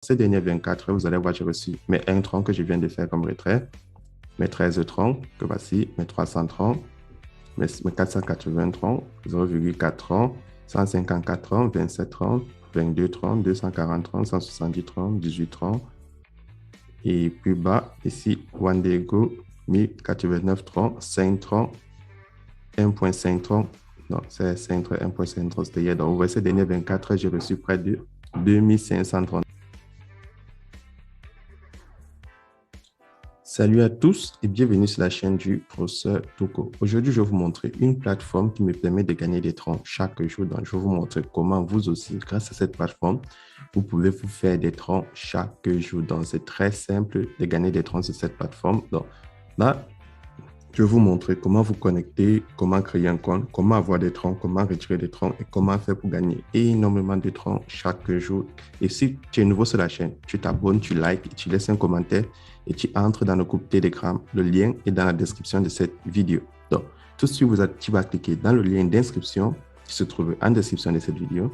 Ces dernières 24 heures, vous allez voir, j'ai reçu mes 1 tronc que je viens de faire comme retrait, mes 13 troncs que voici, mes 300 troncs, mes 480 troncs, 0,4 troncs, 154 troncs, 27 troncs, 22 troncs, 240 troncs, 170 troncs, 18 troncs. Et plus bas, ici, Wandego, 1089 troncs, 5 troncs, 1,5 troncs. Non, c'est 5 troncs, 1,5 troncs, c'était hier. Donc, vous voyez, ces dernières 24 heures, j'ai reçu près de 2500 troncs. Salut à tous et bienvenue sur la chaîne du professeur Toko. Aujourd'hui, je vais vous montrer une plateforme qui me permet de gagner des troncs chaque jour. Donc, je vais vous montrer comment vous aussi, grâce à cette plateforme, vous pouvez vous faire des troncs chaque jour. Donc, c'est très simple de gagner des troncs sur cette plateforme. Donc, là, je vais vous montrer comment vous connecter, comment créer un compte, comment avoir des troncs, comment retirer des troncs et comment faire pour gagner énormément de troncs chaque jour. Et si tu es nouveau sur la chaîne, tu t'abonnes, tu likes, tu laisses un commentaire et tu entres dans le groupe Telegram. Le lien est dans la description de cette vidéo. Donc, tout de suite, tu vas cliquer dans le lien d'inscription qui se trouve en description de cette vidéo.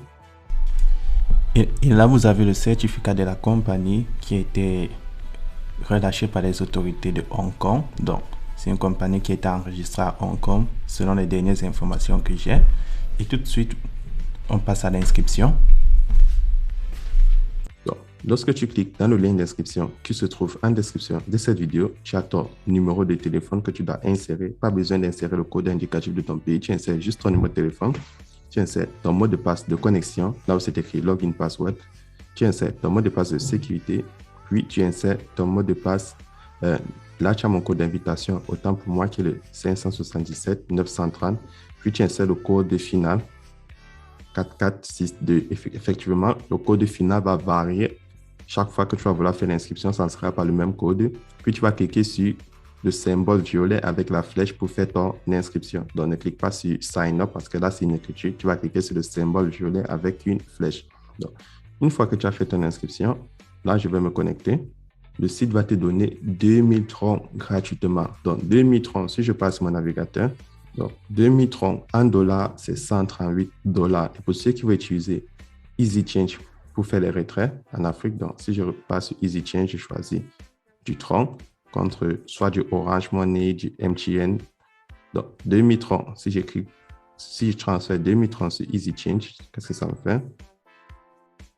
Et là, vous avez le certificat de la compagnie qui a été relâché par les autorités de Hong Kong. Donc, c'est une compagnie qui a été enregistrée à Hong Kong selon les dernières informations que j'ai. Et tout de suite, on passe à l'inscription. Donc, lorsque tu cliques dans le lien d'inscription qui se trouve en description de cette vidéo, tu as ton numéro de téléphone que tu dois insérer. Pas besoin d'insérer le code indicatif de ton pays. Tu insères juste ton numéro de téléphone. Tu insères ton mot de passe de connexion, là où c'est écrit login password. Tu insères ton mot de passe de sécurité. Puis, tu insères ton mot de passe. Là, tu as mon code d'invitation, autant pour moi qui est le 577 930. Puis, tu insères le code final 4462. Effectivement, le code final va varier. Chaque fois que tu vas vouloir faire l'inscription, ça ne sera pas le même code. Puis, tu vas cliquer sur le symbole violet avec la flèche pour faire ton inscription. Donc, ne clique pas sur Sign Up parce que là, c'est une écriture. Tu vas cliquer sur le symbole violet avec une flèche. Donc, une fois que tu as fait ton inscription, là, je vais me connecter. Le site va te donner 2000 troncs gratuitement. Donc, 2000 troncs, si je passe mon navigateur, donc 2000 troncs en dollars, c'est 138 dollars. Et pour ceux qui vont utiliser EasyChange pour faire les retraits en Afrique, donc si je repasse sur EasyChange, je choisis du tronc contre soit du Orange Money, du MTN. Donc, 2000 troncs, si je transfère 2000 troncs sur EasyChange, qu'est-ce que ça me fait?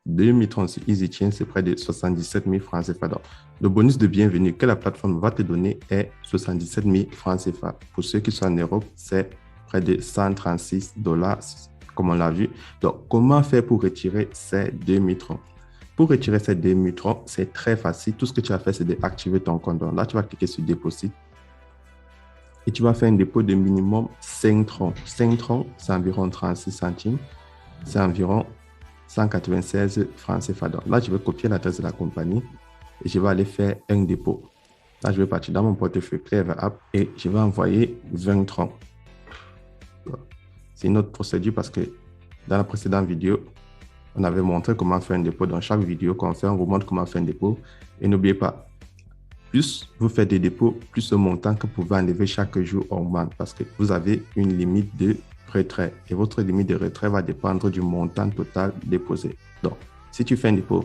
2000 troncs sur EasyChange, c'est près de 77 000 francs CFA. Donc, le bonus de bienvenue que la plateforme va te donner est 77 000 francs CFA. Pour ceux qui sont en Europe, c'est près de 136 dollars, comme on l'a vu. Donc, comment faire pour retirer ces 2000 troncs? Pour retirer ces 2000 troncs, c'est très facile. Tout ce que tu as fait, c'est d'activer ton compte. Donc, là, tu vas cliquer sur Déposit. Et tu vas faire un dépôt de minimum 5 troncs. 5 troncs, c'est environ 36 centimes. C'est environ 196 francs CFA. Donc là, je vais copier l'adresse de la compagnie et je vais aller faire un dépôt. Là, je vais partir dans mon portefeuille Clever App et je vais envoyer 20 troncs. C'est une autre procédure parce que dans la précédente vidéo, on avait montré comment faire un dépôt. Dans chaque vidéo qu'on fait, on vous montre comment faire un dépôt. Et n'oubliez pas, plus vous faites des dépôts, plus le montant que vous pouvez enlever chaque jour augmente parce que vous avez une limite de retrait. Et votre limite de retrait va dépendre du montant total déposé. Donc, si tu fais un dépôt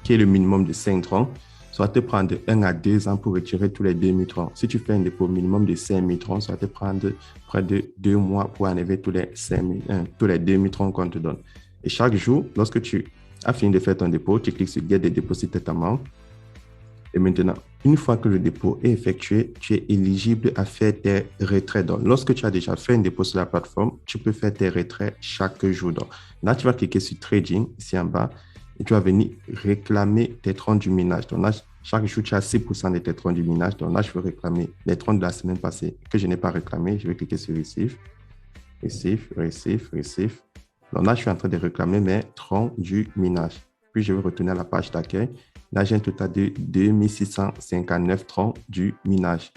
qui est le minimum de 5 troncs, ça va te prendre 1 à 2 ans pour retirer tous les 2000 troncs. Si tu fais un dépôt minimum de 5000 troncs, ça va te prendre près de 2 mois pour enlever tous les 2000 troncs qu'on te donne. Et chaque jour, lorsque tu as fini de faire ton dépôt, tu cliques sur Get the Deposit Amount. Et maintenant, une fois que le dépôt est effectué, tu es éligible à faire tes retraits. Donc, lorsque tu as déjà fait un dépôt sur la plateforme, tu peux faire tes retraits chaque jour. Donc, là, tu vas cliquer sur Trading, ici en bas, et tu vas venir réclamer tes troncs du minage. Donc là, chaque jour, tu as 6% de tes troncs du minage. Donc là, je veux réclamer les troncs de la semaine passée que je n'ai pas réclamé. Je vais cliquer sur Receive. Donc là, je suis en train de réclamer mes troncs du minage. Puis, je vais retourner à la page d'accueil. Là, j'ai un total de 2659 troncs du minage.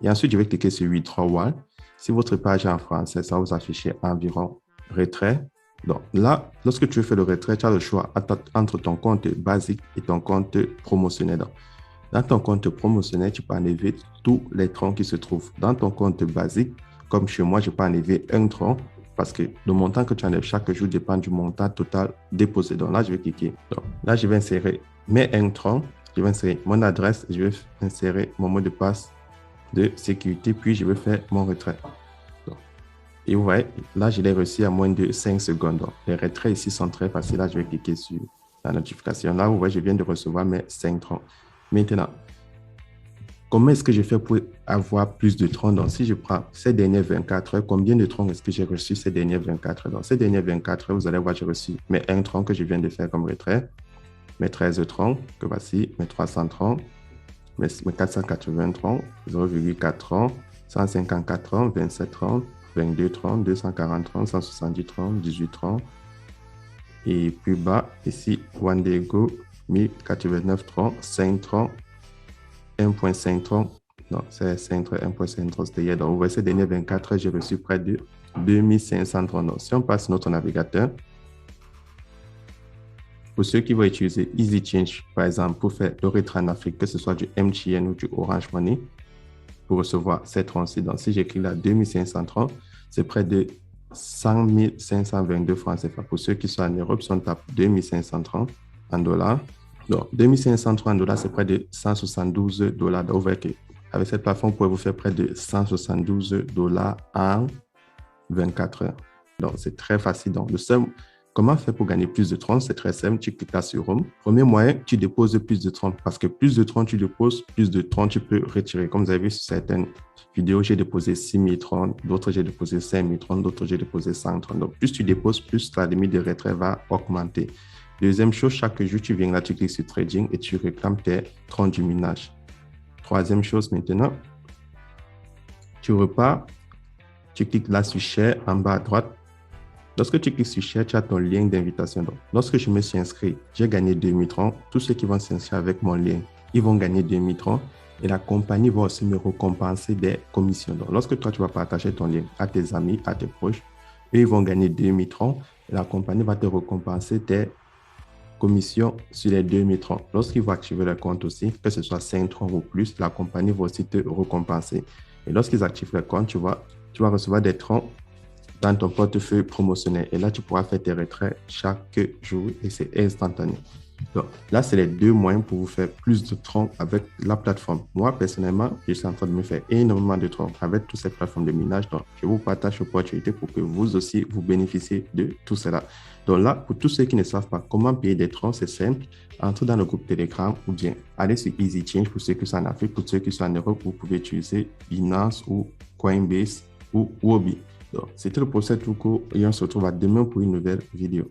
Et ensuite, je vais cliquer sur Withdrawal. Si votre page est en français, ça va vous afficher environ retrait. Donc là, lorsque tu fais le retrait, tu as le choix entre ton compte basique et ton compte promotionnel. Donc, dans ton compte promotionnel, tu peux enlever tous les troncs qui se trouvent. Dans ton compte basique, comme chez moi, je peux enlever un tronc parce que le montant que tu enlèves chaque jour dépend du montant total déposé. Donc là, je vais cliquer. Donc là, je vais insérer mes intrants, je vais insérer mon adresse, je vais insérer mon mot de passe de sécurité, puis je vais faire mon retrait. Donc, et vous voyez, là, je l'ai reçu à moins de 5 secondes. Donc, les retraits ici sont très faciles. Là, je vais cliquer sur la notification. Là, vous voyez, je viens de recevoir mes 5 troncs. Maintenant, comment est-ce que je fais pour avoir plus de troncs? Donc, si je prends ces dernières 24 heures, combien de troncs est-ce que j'ai reçu ces dernières 24 heures? Donc, ces dernières 24 heures, vous allez voir, j'ai reçu mes 1 tronc que je viens de faire comme retrait, mes 13 troncs, que voici, mes 300 troncs, mes 480 troncs, 0,4 troncs, 154 troncs, 27 troncs, 22 troncs, 240 troncs, 170 troncs, 18 troncs. Et plus bas, ici, Wandego, 1089 troncs, 5 troncs, 1,5 troncs. Non, c'est 5 troncs, 1,5 troncs, c'était hier. Donc, vous voyez, ces dernières 24 heures, j'ai reçu près de 2500 troncs. Donc, si on passe notre navigateur, pour ceux qui vont utiliser EasyChange, par exemple, pour faire le retrait en Afrique, que ce soit du MTN ou du Orange Money, pour recevoir ces troncs-ci. Donc, si j'écris là 2500 troncs, c'est près de 100 522 francs CFA. Pour ceux qui sont en Europe, si on tape 2500 troncs en dollars, donc 2500 troncs en dollars, c'est près de 172 dollars. Donc, vous voyez qu'avec cette plateforme, vous pouvez vous faire près de 172 dollars en 24 heures. Donc, c'est très facile. Donc, comment faire pour gagner plus de troncs? C'est très simple. Tu cliques là sur Home. Premier moyen, tu déposes plus de troncs parce que plus de troncs tu déposes, plus de troncs tu peux retirer. Comme vous avez vu sur certaines vidéos, j'ai déposé 6000 troncs, d'autres j'ai déposé 5000 troncs, d'autres j'ai déposé 100 troncs. Donc, plus tu déposes, plus la limite de retrait va augmenter. Deuxième chose, chaque jour, tu viens là, tu cliques sur Trading et tu réclames tes troncs du minage. Troisième chose maintenant, tu repars, tu cliques là sur Share en bas à droite. Lorsque tu cliques sur Share, tu as ton lien d'invitation. Donc, lorsque je me suis inscrit, j'ai gagné 2000 troncs. Tous ceux qui vont s'inscrire avec mon lien, ils vont gagner 2000 troncs. Et la compagnie va aussi me récompenser des commissions. Donc, lorsque toi, tu vas partager ton lien à tes amis, à tes proches, eux, ils vont gagner 2000 troncs. Et la compagnie va te récompenser tes commissions sur les 2000 troncs. Lorsqu'ils vont activer le compte aussi, que ce soit 5 troncs ou plus, la compagnie va aussi te récompenser. Et lorsqu'ils activent le compte, tu vas recevoir des troncs dans ton portefeuille promotionnel. Et là, tu pourras faire tes retraits chaque jour et c'est instantané. Donc, là, c'est les deux moyens pour vous faire plus de troncs avec la plateforme. Moi, personnellement, je suis en train de me faire énormément de troncs avec toutes ces plateformes de minage. Donc, je vous partage l'opportunité pour que vous aussi, vous bénéficiez de tout cela. Donc là, pour tous ceux qui ne savent pas comment payer des troncs, c'est simple. Entrez dans le groupe Telegram ou bien allez sur EasyChange pour ceux qui sont en Afrique. Pour ceux qui sont en Europe, vous pouvez utiliser Binance ou Coinbase ou Huobi. C'était le procès tout court et on se retrouve à demain pour une nouvelle vidéo.